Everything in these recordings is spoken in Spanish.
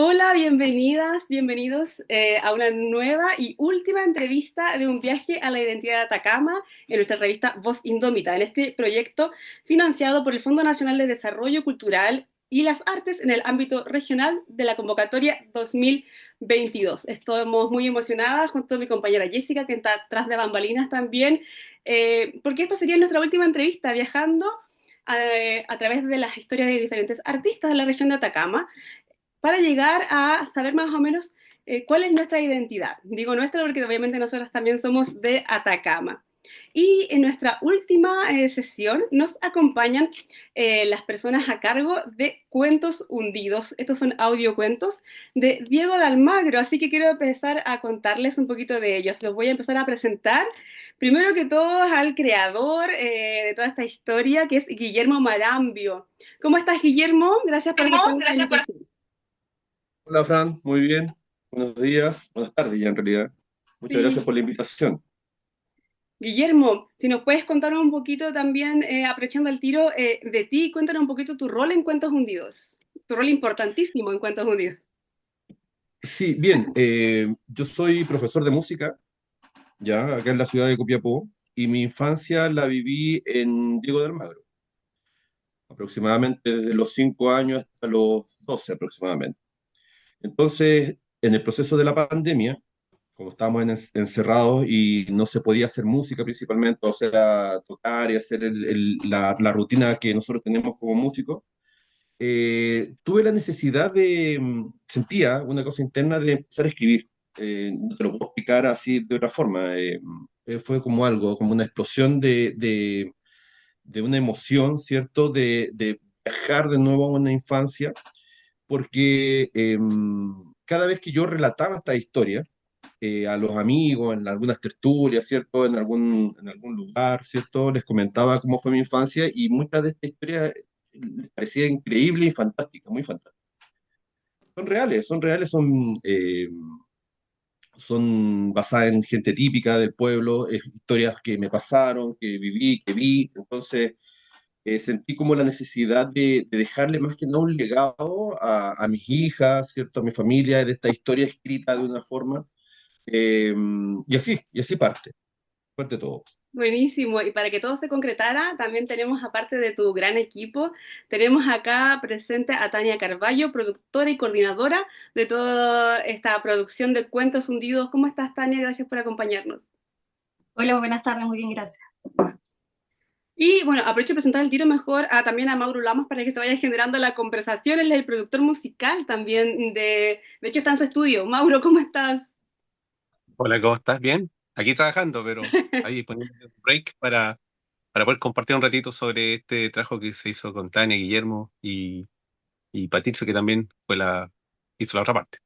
Hola, bienvenidas, bienvenidos a una nueva y última entrevista de un viaje a la identidad de Atacama en nuestra revista Voz Indómita, en este proyecto financiado por el Fondo Nacional de Desarrollo Cultural y las Artes en el ámbito regional de la convocatoria 2022. Estamos muy emocionadas junto a mi compañera Jessica, que está atrás de bambalinas también, porque esta sería nuestra última entrevista viajando a través de las historias de diferentes artistas de la región de Atacama para llegar a saber más o menos cuál es nuestra identidad. Digo nuestra porque obviamente nosotros también somos de Atacama. Y en nuestra última sesión nos acompañan las personas a cargo de Cuentos Hundidos. Estos son audiocuentos de Diego de Almagro, así que quiero empezar a contarles un poquito de ellos. Los voy a empezar a presentar. Primero que todo al creador de toda esta historia, que es Guillermo Marambio. ¿Cómo estás, Guillermo? Gracias por aceptar la Gracias por... invitación. Hola Fran, muy bien. Buenos días, buenas tardes ya en realidad. Muchas gracias Sí, por la invitación. Guillermo, si nos puedes contar un poquito también, aprovechando el tiro de ti, cuéntanos un poquito tu rol en Cuentos Hundidos, tu rol importantísimo en Cuentos Hundidos. Sí, bien, yo soy profesor de música, ya acá en la ciudad de Copiapó, y mi infancia la viví en Diego de Almagro, aproximadamente desde los 5 años hasta los 12 aproximadamente. Entonces, en el proceso de la pandemia, como estábamos encerrados y no se podía hacer música principalmente, o sea, tocar y hacer la rutina que nosotros tenemos como músicos, tuve la necesidad sentía una cosa interna de empezar a escribir. No te lo puedo explicar así de otra forma. Fue como algo, como una explosión de una emoción, ¿cierto? De viajar de nuevo a una infancia, porque cada vez que yo relataba esta historia, a los amigos, en algunas tertulias, ¿cierto? En algún lugar, ¿cierto? Les comentaba cómo fue mi infancia y muchas de estas historias les parecía increíble y fantástica, muy fantástica. Son reales, son basadas en gente típica del pueblo, historias que me pasaron, que viví, que vi. Entonces, sentí como la necesidad de dejarle más que nada un legado a mis hijas, ¿cierto? A mi familia, de esta historia escrita de una forma. eh, y así parte todo. Buenísimo, y para que todo se concretara, también tenemos, aparte de tu gran equipo, tenemos acá presente a Tania Carballo, productora y coordinadora de toda esta producción de Cuentos Hundidos. ¿Cómo estás, Tania? Gracias por acompañarnos. Hola, buenas tardes, muy bien, gracias. Y bueno, aprovecho de presentar el tiro mejor también a Mauro Lamas para que se vaya generando la conversación. Él es el productor musical también de hecho está en su estudio. Mauro, ¿cómo estás? Hola, ¿cómo estás? Bien, aquí trabajando, pero ahí poniendo un break para poder compartir un ratito sobre este trabajo que se hizo con Tania, Guillermo y Patricio, que también hizo la otra parte.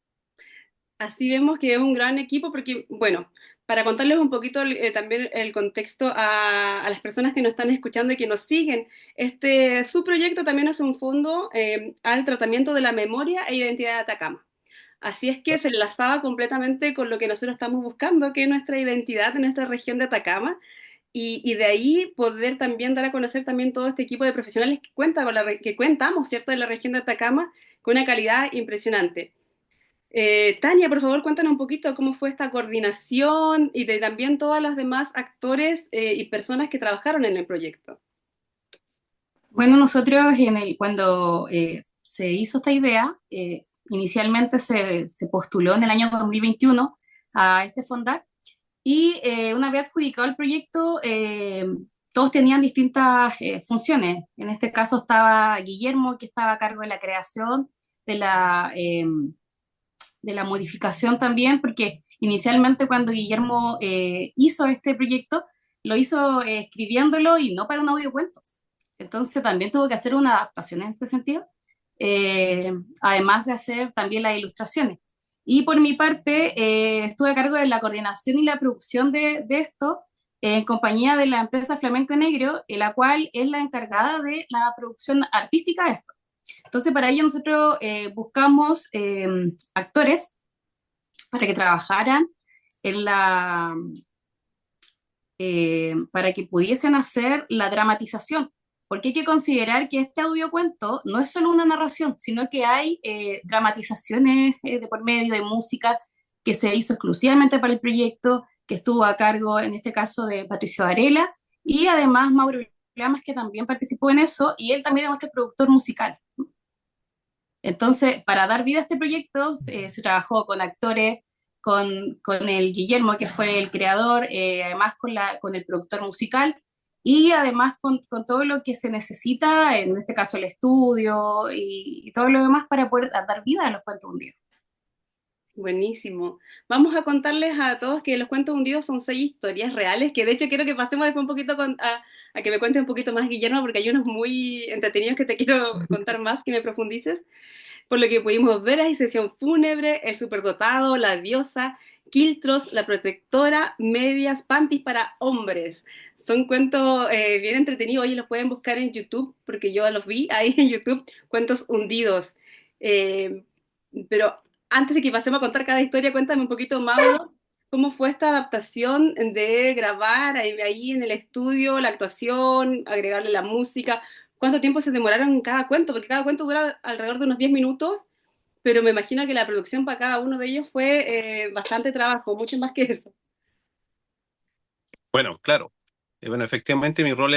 Así vemos que es un gran equipo porque, bueno, para contarles un poquito también el contexto a las personas que nos están escuchando y que nos siguen, su proyecto también es un fondo al tratamiento de la memoria e identidad de Atacama. Así es que se enlazaba completamente con lo que nosotros estamos buscando, que es nuestra identidad de nuestra región de Atacama, y de ahí poder también dar a conocer también todo este equipo de profesionales que cuenta que cuentamos, ¿cierto?, en la región de Atacama con una calidad impresionante. Tania, por favor, cuéntanos un poquito cómo fue esta coordinación y de también todos los demás actores y personas que trabajaron en el proyecto. Bueno, nosotros cuando se hizo esta idea, inicialmente se postuló en el año 2021 a este fondar y una vez adjudicado el proyecto, todos tenían distintas funciones. En este caso estaba Guillermo, que estaba a cargo de la creación, de de la modificación también, porque inicialmente cuando Guillermo hizo este proyecto, lo hizo escribiéndolo y no para un audiocuento. Entonces también tuvo que hacer una adaptación en este sentido, además de hacer también las ilustraciones. Y por mi parte, estuve a cargo de la coordinación y la producción de esto en compañía de la empresa Flamenco Negro, la cual es la encargada de la producción artística de esto. Entonces, para ello nosotros buscamos actores para que trabajaran en para que pudiesen hacer la dramatización. porque hay que considerar que este audiocuento no es solo una narración, sino que hay dramatizaciones de por medio de música que se hizo exclusivamente para el proyecto, que estuvo a cargo en este caso de Patricio Varela, y además Mauro Lamas, que también participó en eso, y él también es nuestro productor musical. Entonces, para dar vida a este proyecto, se trabajó con actores, con el Guillermo, que fue el creador, además con el productor musical, y además con todo lo que se necesita, en este caso el estudio y todo lo demás para poder dar vida a los cuentos hundidos. Buenísimo. Vamos a contarles a todos que Los Cuentos Hundidos son 6 historias reales, que de hecho quiero que pasemos después un poquito a que me cuentes un poquito más, Guillermo, porque hay unos muy entretenidos que te quiero contar más, que me profundices. Por lo que pudimos ver, hay Sesión Fúnebre, El Superdotado, La Diosa, Quiltros, La Protectora, Medias, Panties para Hombres. Son cuentos bien entretenidos. Oye, los pueden buscar en YouTube, porque yo los vi ahí en YouTube, Cuentos Hundidos. Eh, pero antes de que pasemos a contar cada historia, cuéntame un poquito, Mauro, cómo fue esta adaptación de grabar ahí en el estudio, la actuación, agregarle la música. ¿Cuánto tiempo se demoraron en cada cuento? Porque cada cuento dura alrededor de unos 10 minutos, pero me imagino que la producción para cada uno de ellos fue bastante trabajo, mucho más que eso. Bueno, claro. Bueno, efectivamente mi rol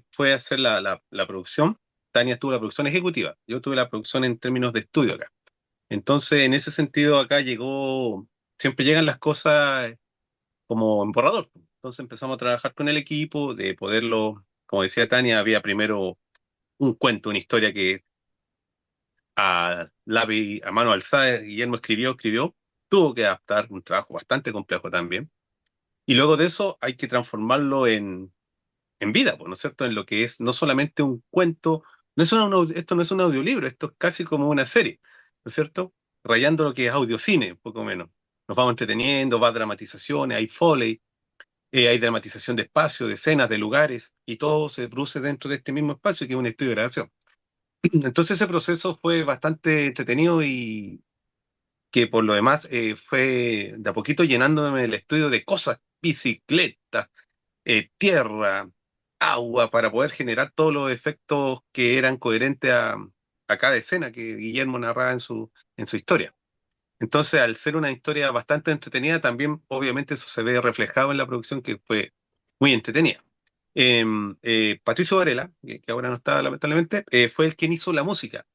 fue hacer la producción. Tania tuvo la producción ejecutiva. Yo tuve la producción en términos de estudio acá. Entonces, en ese sentido, acá siempre llegan las cosas como en borrador. Entonces empezamos a trabajar con el equipo de poderlo, como decía Tania, había primero un cuento, una historia que a lápiz, a mano alzada, Guillermo escribió, tuvo que adaptar un trabajo bastante complejo también. Y luego de eso hay que transformarlo en vida, pues, ¿no es cierto? En lo que es no solamente un cuento, esto no es un audiolibro, esto es casi como una serie, ¿no es cierto? Rayando lo que es audiocine, poco menos. Nos vamos entreteniendo, va dramatizaciones, hay foley, hay dramatización de espacios, de escenas, de lugares, y todo se produce dentro de este mismo espacio que es un estudio de grabación. Entonces ese proceso fue bastante entretenido y que por lo demás fue de a poquito llenándome el estudio de cosas, bicicletas, tierra, agua, para poder generar todos los efectos que eran coherentes a cada escena que Guillermo narraba en su historia. Entonces, al ser una historia bastante entretenida, también obviamente eso se ve reflejado en la producción que fue muy entretenida. Patricio Varela, que ahora no está lamentablemente, fue el quien hizo la música.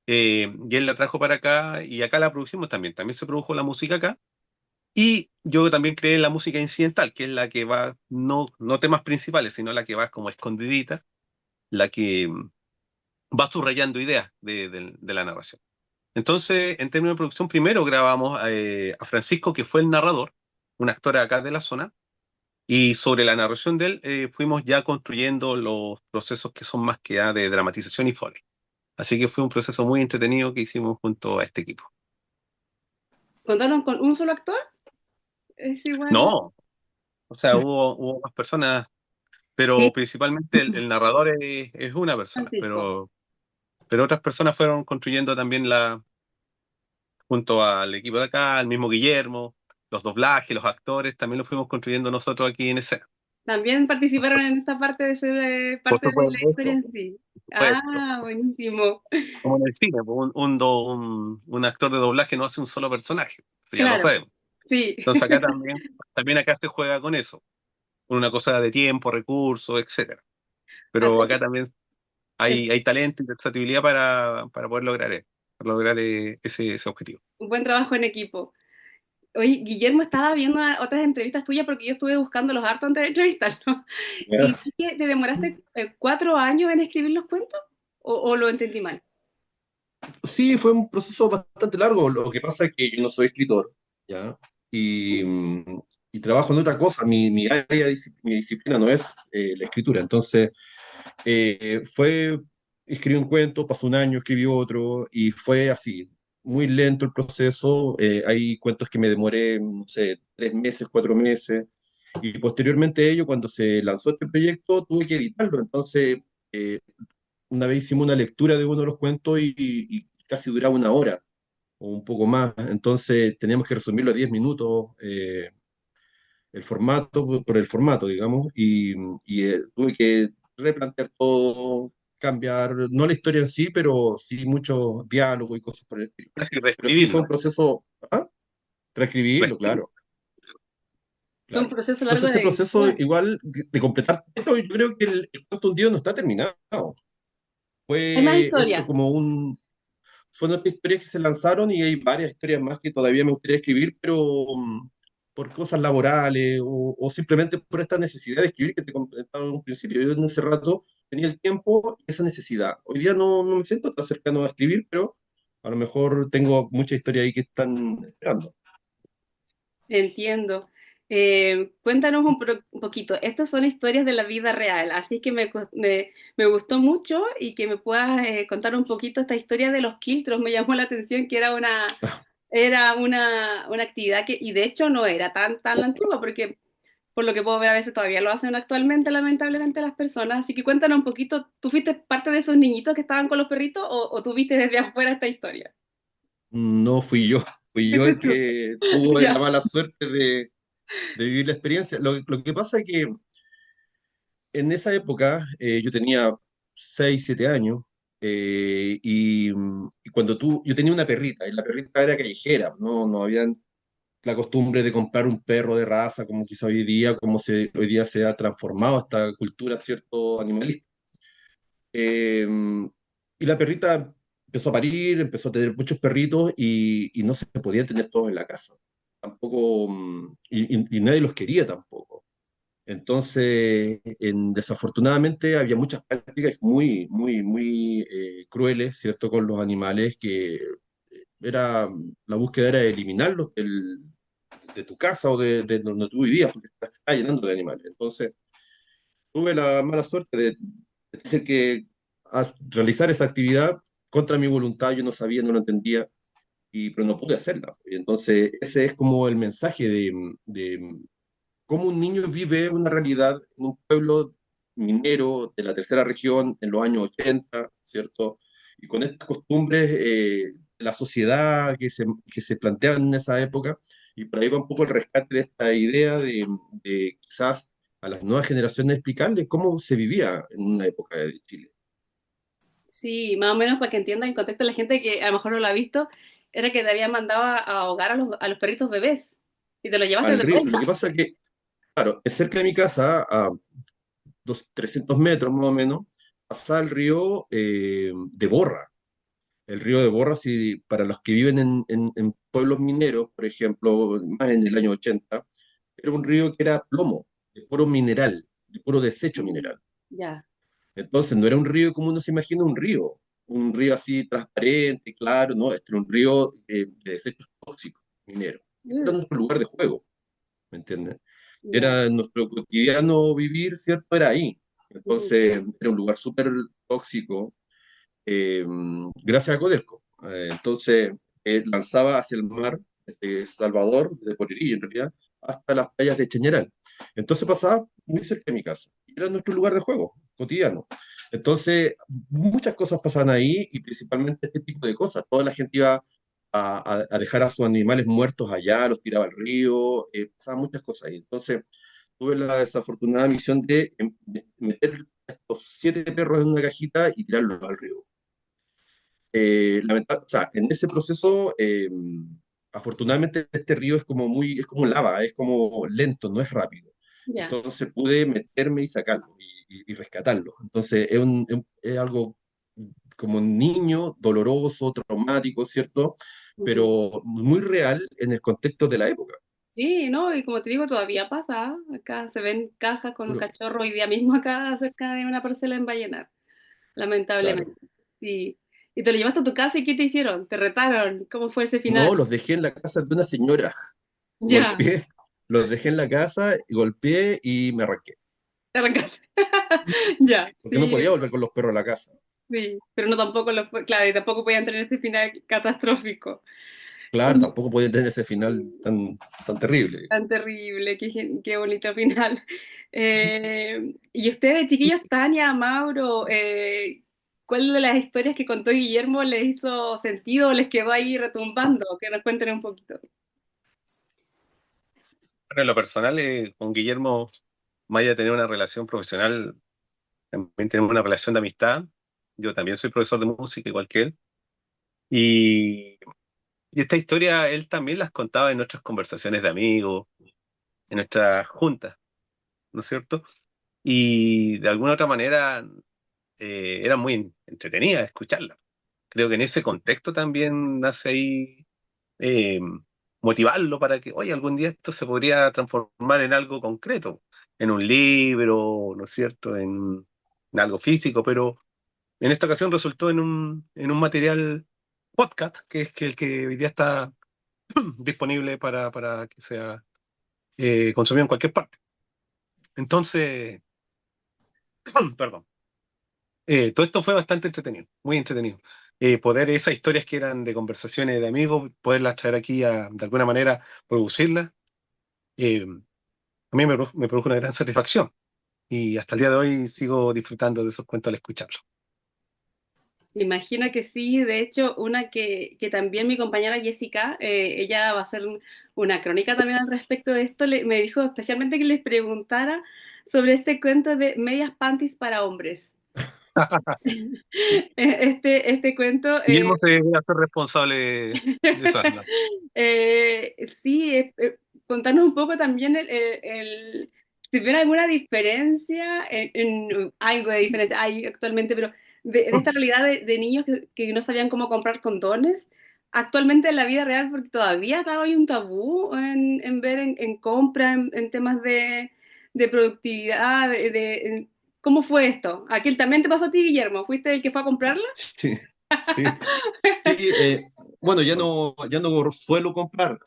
Y él la trajo para acá y acá la producimos también. También se produjo la música acá. Y yo también creé la música incidental, que es la que va, no temas principales, sino la que va como escondidita, la que va subrayando ideas de la narración. Entonces, en términos de producción, primero grabamos a Francisco, que fue el narrador, un actor acá de la zona, y sobre la narración de él fuimos ya construyendo los procesos que son más que ya de dramatización y foley. Así que fue un proceso muy entretenido que hicimos junto a este equipo. ¿Contaron con un solo actor? Es igual. No, o sea, hubo más personas, pero Sí, principalmente el narrador es una persona, Francisco. pero otras personas fueron construyendo también junto al equipo de acá, al mismo Guillermo, los doblajes, los actores, también los fuimos construyendo nosotros aquí en escena. También participaron en esta parte de ser Por parte de la historia supuesto, en sí. por supuesto. Ah, buenísimo. Como en el cine, pues, un actor de doblaje no hace un solo personaje, eso ya lo Claro, sabemos. sí. Entonces acá también acá se juega con eso, con una cosa de tiempo, recursos, etcétera. Pero acá también hay talento y versatilidad para poder lograr ese objetivo. Un buen trabajo en equipo. Oye, Guillermo, estaba viendo otras entrevistas tuyas porque yo estuve buscando los hartos antes de entrevistarlo. ¿Y Ya. vi que te demoraste 4 años en escribir los cuentos? ¿O lo entendí mal? Sí, fue un proceso bastante largo. Lo que pasa es que yo no soy escritor, ¿ya? Y trabajo en otra cosa. Mi área, mi disciplina no es la escritura. Entonces, escribí un cuento, pasó un año, escribí otro, y fue así, muy lento el proceso. Hay cuentos que me demoré, no sé, 3 meses, 4 meses, y posteriormente a ello, cuando se lanzó este proyecto, tuve que editarlo. Entonces, eh, una vez hicimos una lectura de uno de los cuentos y casi duraba una hora o un poco más. Entonces, teníamos que resumirlo a 10 minutos. El formato, por el formato, digamos, y tuve que replantear todo, cambiar, no la historia en sí, pero sí muchos diálogos y cosas por el estilo. Casi Pero sí fue un reescribirlo. proceso, ¿ah? Reescribirlo, Reescribir. claro, Fue un claro. proceso largo Entonces ese de proceso edición. igual de completar esto, yo creo que el cuento hundido no está terminado. Hay más Fue esto historias. como son otras historias que se lanzaron y hay varias historias más que todavía me gustaría escribir, pero por cosas laborales o simplemente por esta necesidad de escribir que te comentaba en un principio. Yo en ese rato tenía el tiempo y esa necesidad. Hoy día no me siento tan cercano a escribir, pero a lo mejor tengo mucha historia ahí que están esperando. Entiendo. Cuéntanos un poquito. Estas son historias de la vida real, así que me gustó mucho y que me puedas contar un poquito esta historia de los quiltros. Me llamó la atención que era una actividad que, y de hecho no era tan antigua, porque por lo que puedo ver a veces todavía lo hacen actualmente, lamentablemente, las personas. Así que cuéntanos un poquito, ¿tú fuiste parte de esos niñitos que estaban con los perritos o tú viste desde afuera esta historia? No fui yo, fui yo el que tuvo la Ya. mala suerte de vivir la experiencia. Lo que pasa es que en esa época yo tenía 6 7 años y cuando yo tenía una perrita y la perrita era callejera, no había la costumbre de comprar un perro de raza como quizá hoy día, hoy día se ha transformado esta cultura, ¿cierto?, animalista. Eh, y la perrita empezó a parir, empezó a tener muchos perritos y no se podía tener todos en la casa. Tampoco, y nadie los quería tampoco. Entonces, desafortunadamente había muchas prácticas muy crueles, ¿cierto?, con los animales que la búsqueda era eliminarlos de tu casa o de donde tú vivías, porque se está llenando de animales. Entonces, tuve la mala suerte de tener que realizar esa actividad contra mi voluntad, yo no sabía, no lo entendía, pero no pude hacerla. Y entonces, ese es como el mensaje de cómo un niño vive una realidad en un pueblo minero de la tercera región en los años 80, ¿cierto? Y con estas costumbres de la sociedad que se planteaban en esa época, y por ahí va un poco el rescate de esta idea de quizás a las nuevas generaciones explicarles cómo se vivía en una época de Chile. Sí, más o menos para que entiendan el contexto la gente que a lo mejor no lo ha visto, era que te habían mandado a ahogar a los perritos bebés y te lo llevaste Al de río, lo que vuelta. pasa es que, claro, es cerca de mi casa, a 300 metros más o menos, pasa el río de Borra. El río de Borra, si, para los que viven en pueblos mineros, por ejemplo, más en el año 80, era un río que era plomo, de puro mineral, de puro desecho Mm. mineral. Ya. Entonces, no era un río como uno se imagina un río así transparente, claro, no, este era un río de desechos tóxicos mineros. Este era Mm. nuestro lugar de juego, ¿me entiendes? Ya. Era nuestro cotidiano vivir, ¿cierto? Era ahí. Mm. Entonces, era un lugar súper tóxico, eh, gracias a Codelco. Entonces, lanzaba hacia el mar, desde Salvador, desde Polillo en realidad, hasta las playas de Cheñaral. Entonces pasaba muy cerca de mi casa. Era nuestro lugar de juego cotidiano. Entonces, muchas cosas pasaban ahí y principalmente este tipo de cosas. Toda la gente iba a dejar a sus animales muertos allá, los tiraba al río, pasaban muchas cosas ahí. Entonces, tuve la desafortunada misión de meter a estos 7 perros en una cajita y tirarlos al río. O sea, en ese proceso, afortunadamente este río es como lava, es como lento, no es rápido. Ya. Entonces pude meterme y sacarlo y rescatarlo. Entonces es algo como un niño, doloroso, traumático, ¿cierto? Ujú. Pero muy real en el contexto de la época. Sí, ¿no? Y como te digo, todavía pasa. ¿Ah? Acá se ven cajas con un Pero, cachorro hoy día mismo acá cerca de una parcela en Vallenar, lamentablemente. claro. Sí. Y te lo llevaste a tu casa y ¿qué te hicieron? ¿Te retaron? ¿Cómo fue ese final? No, los dejé en la casa de una señora. Ya, Golpeé, los dejé en la casa, golpeé y me arranqué. te arrancaste. Ya, Porque no sí, podía volver con los perros a la casa. sí. Pero no tampoco claro, y tampoco podían tener ese final catastrófico. Claro, Oye, tampoco podía tener ese final tan terrible. tan terrible, qué bonito final. Y ustedes, chiquillos, Tania, Mauro, ¿cuál de las historias que contó Guillermo les hizo sentido o les quedó ahí retumbando? Que nos cuenten un poquito. Bueno, en lo personal, con Guillermo, más allá de tener una relación profesional, también tenemos una relación de amistad. Yo también soy profesor de música, igual que él. Y, y esta historia él también las contaba en nuestras conversaciones de amigos, en nuestras juntas, ¿no es cierto? Y de alguna otra manera era muy entretenida escucharla. Creo que en ese contexto también nace ahí eh, motivarlo para que, oye, algún día esto se podría transformar en algo concreto, en un libro, ¿no es cierto?, en algo físico, pero en esta ocasión resultó en un material podcast, que es que el que hoy día está disponible para que sea consumido en cualquier parte. Entonces, perdón. Todo esto fue bastante entretenido, muy entretenido. Poder esas historias que eran de conversaciones de amigos, poderlas traer aquí de alguna manera, producirlas, eh, a mí me produjo una gran satisfacción. Y hasta el día de hoy sigo disfrutando de esos cuentos al escucharlos. Me imagino que sí, de hecho, una que también mi compañera Jessica, ella va a hacer una crónica también al respecto de esto, me dijo especialmente que les preguntara sobre este cuento de medias panties para hombres. Este cuento, Guillermo se debe hacer responsable de esa. sí, contanos un poco también si ven alguna diferencia, algo de diferencia hay actualmente, pero de esta realidad de niños que no sabían cómo comprar condones, actualmente en la vida real, porque todavía hay un tabú en ver en compra, en temas de productividad, ¿cómo fue esto? ¿Aquel también te pasó a ti, Guillermo? ¿Fuiste el que fue a comprarla? Sí, sí. Sí, bueno, ya no suelo comprar,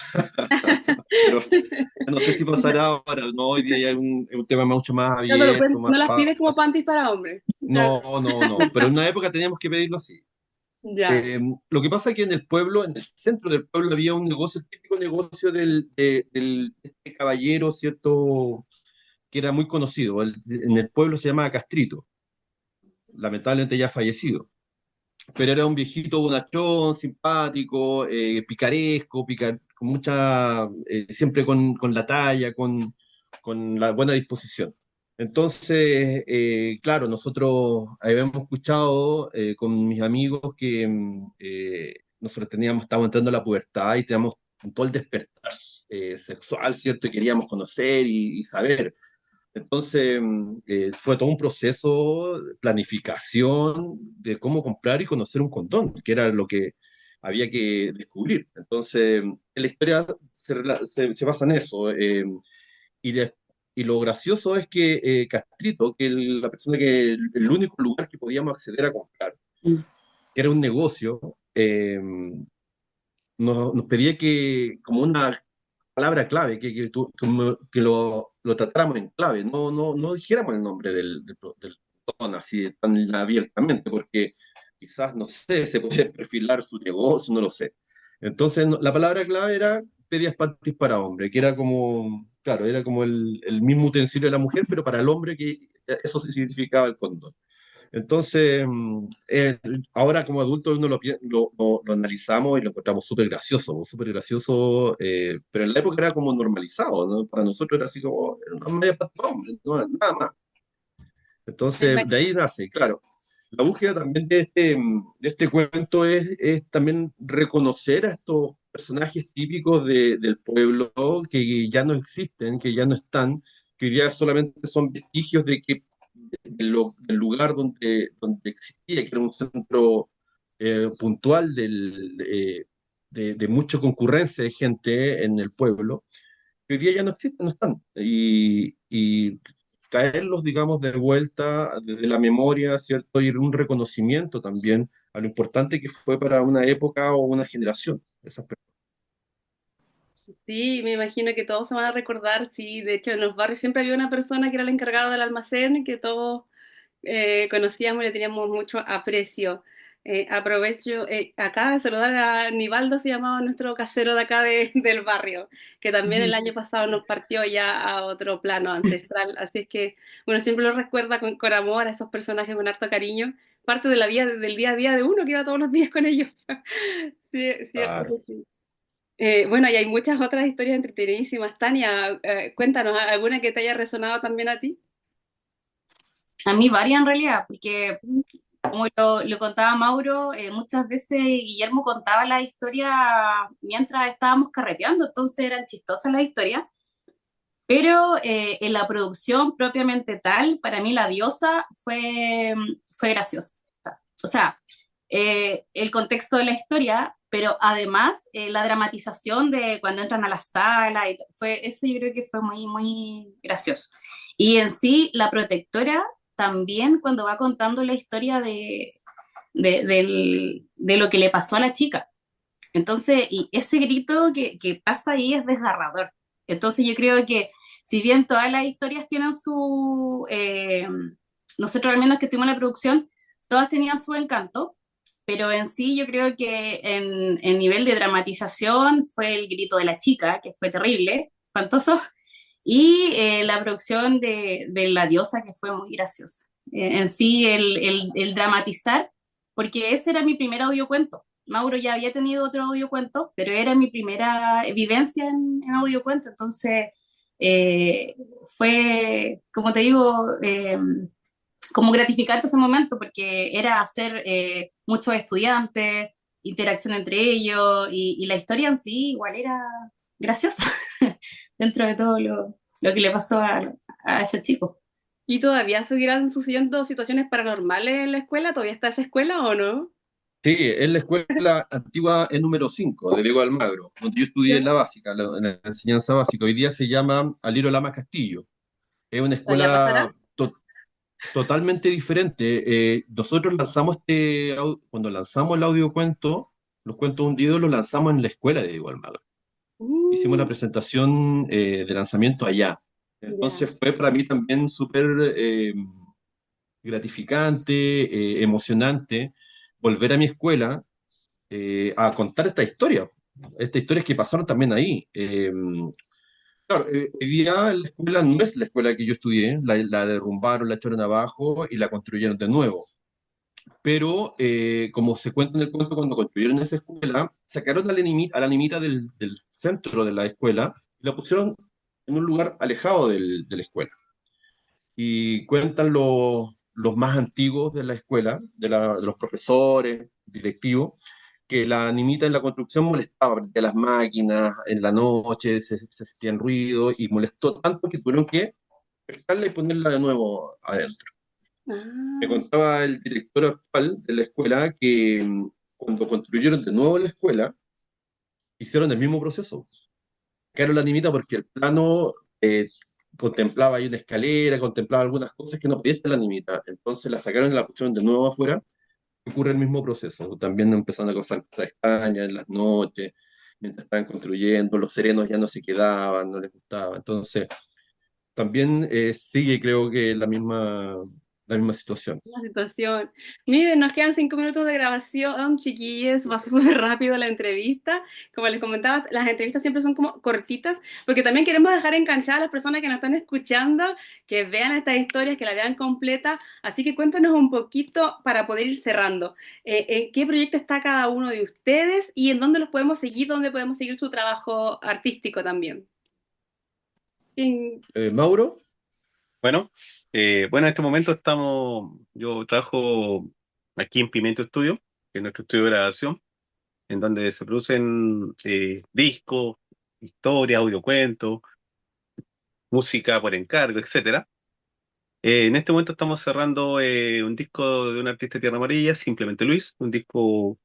pero no sé si pasará ahora. No, hoy día ya es un tema mucho más No, pero abierto, no más las pides como fácil. panties para hombres. Claro. No, no, no. Pero en una época teníamos que pedirlo así. Ya. Lo que pasa es que en el pueblo, en el centro del pueblo, había un negocio, el típico negocio del este caballero, ¿cierto? Que era muy conocido. En el pueblo se llamaba Castrito, lamentablemente ya fallecido. Pero era un viejito bonachón, simpático, picaresco, con mucha, siempre con la talla, con la buena disposición. Entonces, claro, nosotros habíamos escuchado con mis amigos que nosotros estábamos entrando a la pubertad y teníamos todo el despertar sexual, ¿cierto? Y queríamos conocer y saber. Entonces, fue todo un proceso de planificación de cómo comprar y conocer un condón, que era lo que había que descubrir. Entonces, la historia se basa en eso. Y, y lo gracioso es que Castrito, que la persona el único lugar que podíamos acceder a comprar, que era un negocio, nos pedía que, como una palabra clave, que lo tratáramos en clave, no dijéramos el nombre del botón así tan abiertamente, porque quizás, no sé, se puede perfilar su negocio, no lo sé. Entonces, la palabra clave era medias panties para hombre, que era como, claro, era como el mismo utensilio de la mujer, pero para el hombre que eso significaba el condón. Entonces, ahora como adultos uno lo analizamos y lo encontramos súper gracioso, pero en la época era como normalizado, ¿no? Para nosotros era así como, era una media pata de hombre, nada más. Me Entonces, de imagino. ahí nace, claro. La búsqueda también de este cuento es también reconocer a estos personajes típicos del pueblo que ya no existen, que ya no están, que hoy día solamente son vestigios del lugar donde existía, que era un centro puntual de mucha concurrencia de gente en el pueblo, que hoy día ya no existen, no están. Y traerlos, digamos, de vuelta desde la memoria, ¿cierto? Y un reconocimiento también a lo importante que fue para una época o una generación. Esas personas. Sí, me imagino que todos se van a recordar. Sí, de hecho, en los barrios siempre había una persona que era la encargada del almacén, que todos conocíamos y le teníamos mucho aprecio. Aprovecho acá de saludar a Nivaldo, se llamaba nuestro casero de acá del barrio, que también el año pasado nos partió ya a otro plano ancestral. Así es que uno siempre lo recuerda con amor a esos personajes, con harto cariño. Parte de la vida, del día a día de uno que iba todos los días con ellos. Sí, es cierto Claro. que sí. Bueno, y hay muchas otras historias entretenidísimas. Tania, cuéntanos, ¿alguna que te haya resonado también a ti? A mí varias en realidad, porque como lo contaba Mauro, muchas veces Guillermo contaba la historia mientras estábamos carreteando, entonces eran chistosas las historias, pero en la producción propiamente tal, para mí la diosa fue graciosa. O sea, el contexto de la historia, pero además la dramatización de cuando entran a la sala, eso yo creo que fue muy, muy gracioso. Y en sí, la protectora también cuando va contando la historia de lo que le pasó a la chica. Entonces, y ese grito que pasa ahí es desgarrador. Entonces yo creo que si bien todas las historias tienen nosotros al menos que estuvimos en la producción, todas tenían su encanto, pero en sí yo creo que en nivel de dramatización fue el grito de la chica, que fue terrible, espantoso, y la producción de la diosa, que fue muy graciosa. En sí, el dramatizar, porque ese era mi primer audiocuento. Mauro ya había tenido otro audiocuento, pero era mi primera vivencia en audiocuento, entonces eh, fue, como te digo, como gratificante ese momento, porque era hacer muchos estudiantes, interacción entre ellos, y la historia en sí igual era graciosa dentro de todo lo que le pasó a ese chico. ¿Y todavía seguirán sucediendo situaciones paranormales en la escuela? ¿Todavía está esa escuela o no? Sí, es la escuela antigua en número 5 de Diego Almagro, donde yo estudié ¿Ya? en la básica, en la enseñanza básica. Hoy día se llama Aliro Lama Castillo. Es una ¿Todavía pasará? escuela totalmente diferente. Nosotros lanzamos cuando lanzamos el audiocuento, los cuentos hundidos los lanzamos en la escuela de Diego Almagro. Hicimos la Mm, presentación de lanzamiento allá. ya. Entonces fue para mí también súper gratificante, emocionante volver a mi escuela a contar estas historias que pasaron también ahí. Claro, hoy día la escuela no es la escuela que yo estudié, la derrumbaron, la echaron abajo y la construyeron de nuevo. Pero como se cuenta en el cuento, cuando construyeron esa escuela, sacaron a la nimita del centro de la escuela y la pusieron en un lugar alejado de la escuela. Y cuentan los más antiguos de la escuela, de los profesores, directivos, que la nimita en la construcción molestaba, porque las máquinas en la noche se sentían ruido y molestó tanto que tuvieron que pescarla y ponerla de nuevo adentro. Me Ah, contaba el director actual de la escuela que cuando construyeron de nuevo la escuela, hicieron el mismo proceso. Sacaron la nimita porque el plano contemplaba ahí una escalera, contemplaba algunas cosas que no podía estar la nimita. Entonces la sacaron y la pusieron de nuevo afuera. Ocurre el mismo proceso. También empezaron a causar cosas extrañas en las noches, mientras estaban construyendo, los serenos ya no se quedaban, no les gustaba. Entonces, también sigue, creo que, la misma situación. la situación. Miren, nos quedan 5 minutos de grabación, chiquillos, pasó súper rápido la entrevista. Como les comentaba, las entrevistas siempre son como cortitas, porque también queremos dejar enganchadas a las personas que nos están escuchando, que vean estas historias, que la vean completa. Así que cuéntanos un poquito para poder ir cerrando. ¿En qué proyecto está cada uno de ustedes y en dónde los podemos seguir, dónde podemos seguir su trabajo artístico también? ¿Quién- Mauro, Bueno, bueno, en este momento yo trabajo aquí en Pimento Studio, que es nuestro estudio de grabación, en donde se producen discos, historias, audiocuentos, música por encargo, etcétera. En este momento estamos cerrando un disco de un artista de Tierra Amarilla, Simplemente Luis, un disco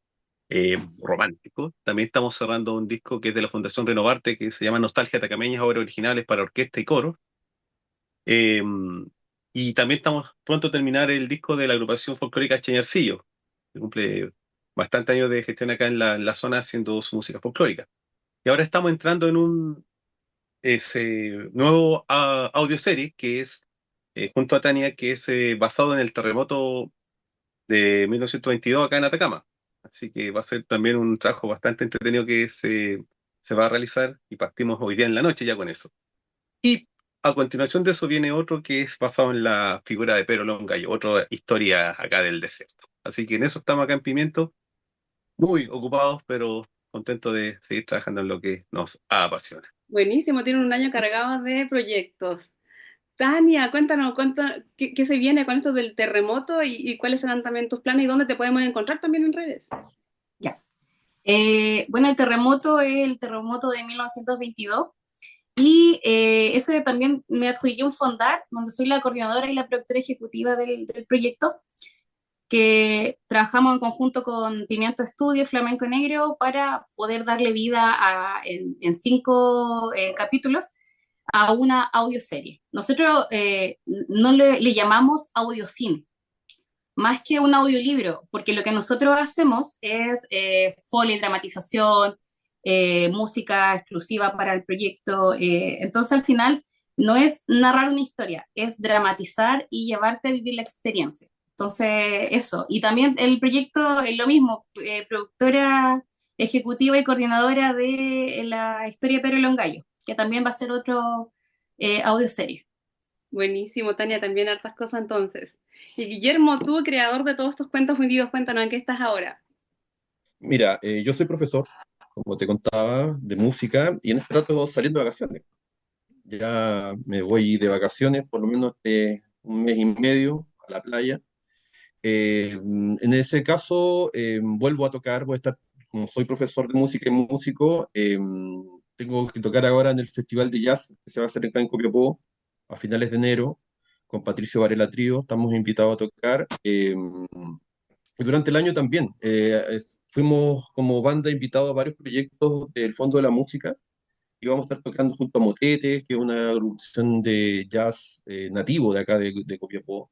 romántico. También estamos cerrando un disco que es de la Fundación Renovarte, que se llama Nostalgia Tacameñas, obras originales para orquesta y coro. Eh, y también estamos pronto a terminar el disco de la agrupación folclórica Chañarcillo, que cumple bastante años de gestión acá en la zona haciendo su música folclórica. Y ahora estamos entrando en un ese nuevo audioserie que es junto a Tania, que es basado en el terremoto de 1922 acá en Atacama. Así que va a ser también un trabajo bastante entretenido que se va a realizar y partimos hoy día en la noche ya con eso. Y a continuación de eso viene otro que es basado en la figura de Pero Longayo, otra historia acá del desierto. Así que en eso estamos acá en Pimiento, muy ocupados, pero contentos de seguir trabajando en lo que nos apasiona. Buenísimo, tienen un año cargado de proyectos. Tania, cuéntanos, qué se viene con esto del terremoto y cuáles serán también tus planes y dónde te podemos encontrar también en redes. Ya. Bueno, el terremoto es el terremoto de 1922 y ese también me adjudiqué un fondar donde soy la coordinadora y la productora ejecutiva del proyecto, que trabajamos en conjunto con Pimiento Estudio, Flamenco Negro, para poder darle vida en 5 capítulos a una audioserie. Nosotros no le llamamos audiocine, más que un audiolibro, porque lo que nosotros hacemos es foley, dramatización, música exclusiva para el proyecto. Entonces, al final, no es narrar una historia, es dramatizar y llevarte a vivir la experiencia. Entonces, eso. Y también el proyecto es lo mismo, productora ejecutiva y coordinadora de la historia de Pedro Longallo, que también va a ser otro audioserie. Buenísimo, Tania, también hartas cosas entonces. Y Guillermo, tú, creador de todos estos cuentos hundidos, cuéntanos en qué estás ahora. Mira, yo soy profesor, como te contaba, de música y en este rato saliendo de vacaciones. Ya me voy de vacaciones por lo menos un mes y medio a la playa. En ese caso, vuelvo a tocar, voy a estar, como soy profesor de música y músico, tengo que tocar ahora en el Festival de Jazz que se va a hacer acá en Copiapó a finales de enero con Patricio Varela Trío. Estamos invitados a tocar. Y durante el año también fuimos como banda invitados a varios proyectos del Fondo de la Música y vamos a estar tocando junto a Motetes, que es una agrupación de jazz nativo de acá de Copiapó,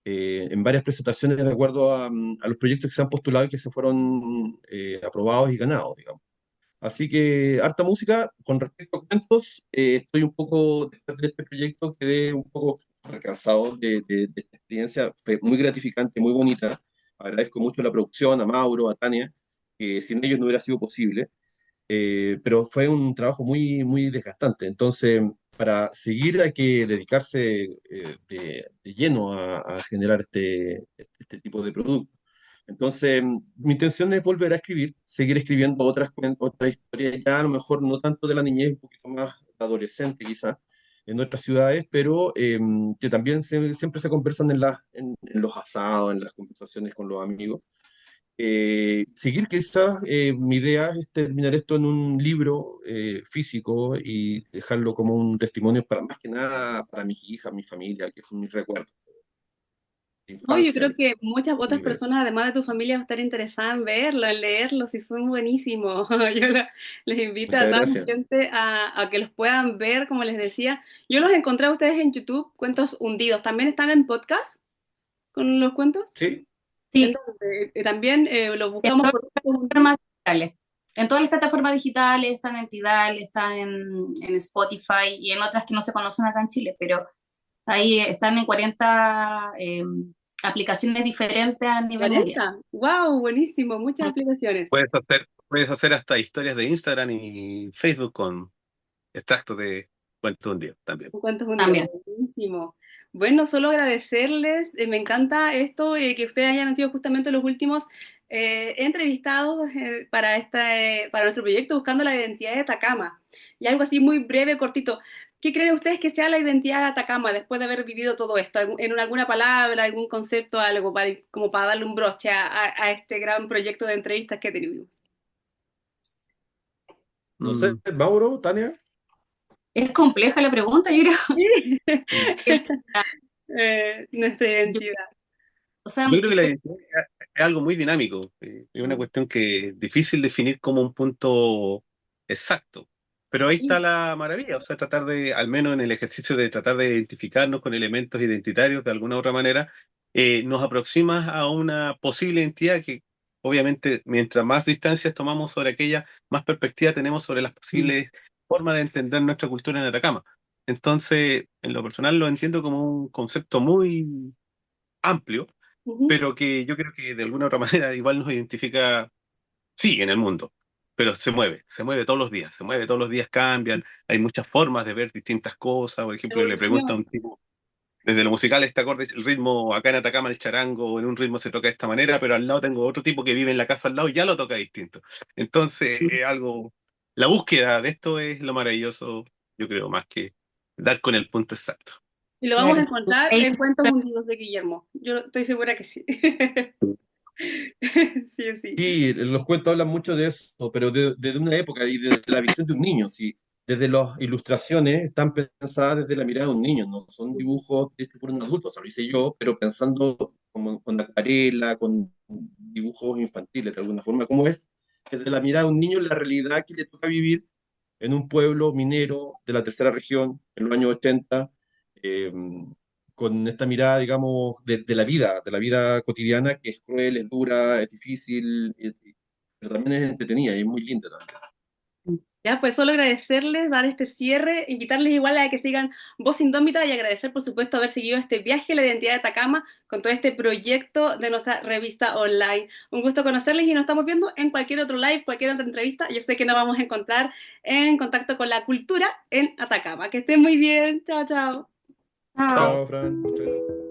en varias presentaciones de acuerdo a los proyectos que se han postulado y que se fueron aprobados y ganados, digamos. Así que harta música. Con respecto a cuentos, estoy un poco, después de este proyecto, quedé un poco recansado de esta experiencia. Fue muy gratificante, muy bonita. Agradezco mucho a la producción, a Mauro, a Tania, que sin ellos no hubiera sido posible. Pero fue un trabajo muy, muy desgastante. Entonces, para seguir hay que dedicarse de lleno a generar este tipo de productos. Entonces, mi intención es volver a escribir, seguir escribiendo otras historias, ya a lo mejor no tanto de la niñez, un poquito más adolescente quizás, en otras ciudades, pero que también siempre se conversan en los asados, en las conversaciones con los amigos. Seguir quizás, mi idea es terminar esto en un libro físico y dejarlo como un testimonio para más que nada para mis hijas, mi familia, que son mis recuerdos de No, yo infancia, creo que muchas de otras vivencia. personas, además de tu familia, van a estar interesadas en verlo, en leerlos, y son buenísimos. Les invito a Muchas toda mi gracias. gente a que los puedan ver, como les decía. Yo los encontré a ustedes en YouTube, Cuentos Hundidos. ¿También están en podcast con los cuentos? Sí, Sí, Entonces, también los en buscamos todas por Cuentos las Hundidos. plataformas digitales. En todas las plataformas digitales, están en Tidal, están en Spotify y en otras que no se conocen acá en Chile, pero ahí están en 40 aplicaciones diferentes a nivel mundial. 40. ¡Wow! Buenísimo, muchas aplicaciones. Puedes hacer hasta historias de Instagram y Facebook con extractos de cuento un día también. Cuentos hundidos, También. buenísimo. Bueno, solo agradecerles, me encanta esto, que ustedes hayan sido justamente los últimos entrevistados para nuestro proyecto Buscando la Identidad de Atacama. Y algo así muy breve, cortito. ¿Qué creen ustedes que sea la identidad de Atacama después de haber vivido todo esto? ¿En alguna palabra, algún concepto, algo como para darle un broche a este gran proyecto de entrevistas que tenemos? no sé, Mm, Mauro, Tania. Es compleja la pregunta, yo creo. Sí. El- Nuestra yo- identidad. o sea, Yo creo que la identidad es algo muy dinámico, es una cuestión que es difícil definir como un punto exacto, pero ahí está Sí. la maravilla, o sea, tratar de, al menos en el ejercicio de tratar de identificarnos con elementos identitarios de alguna u otra manera, nos aproxima a una posible identidad que obviamente mientras más distancias tomamos sobre aquella, más perspectiva tenemos sobre las posibles formas de entender nuestra cultura en Atacama. Entonces, en lo personal lo entiendo como un concepto muy amplio, Ujú. pero que yo creo que de alguna u otra manera igual nos identifica, sí, en el mundo, pero se mueve todos los días, se mueve todos los días, cambian, hay muchas formas de ver distintas cosas, por ejemplo, le pregunto a Evolución. un tipo, desde lo musical, este acorde, el ritmo acá en Atacama, el charango, en un ritmo se toca de esta manera, pero al lado tengo otro tipo que vive en la casa al lado y ya lo toca distinto. Entonces, algo, la búsqueda de esto es lo maravilloso, yo creo, más que dar con el punto exacto. Y lo vamos a Claro. encontrar Ahí- en Cuentos Hundidos de Guillermo. Yo estoy segura que sí. Sí, sí. Sí, los cuentos hablan mucho de eso, pero desde una época y desde la visión de un niño, sí. Desde las ilustraciones están pensadas desde la mirada de un niño, no son dibujos hechos por un adulto, o sea, lo hice yo, pero pensando como con acuarela, con dibujos infantiles, de alguna forma, como es desde la mirada de un niño la realidad que le toca vivir en un pueblo minero de la tercera región en los años 80, eh, con esta mirada, digamos, de la vida cotidiana, que es cruel, es dura, es difícil, pero también es entretenida y es muy linda también. Ya, pues solo agradecerles, dar este cierre, invitarles igual a que sigan Voz Indómita y agradecer, por supuesto, haber seguido este viaje a la identidad de Atacama con todo este proyecto de nuestra revista online. Un gusto conocerles y nos estamos viendo en cualquier otro live, cualquier otra entrevista. Yo sé que nos vamos a encontrar en contacto con la cultura en Atacama. Que estén muy bien. Chao, chao. Chao. Chao, Fran, muchas gracias.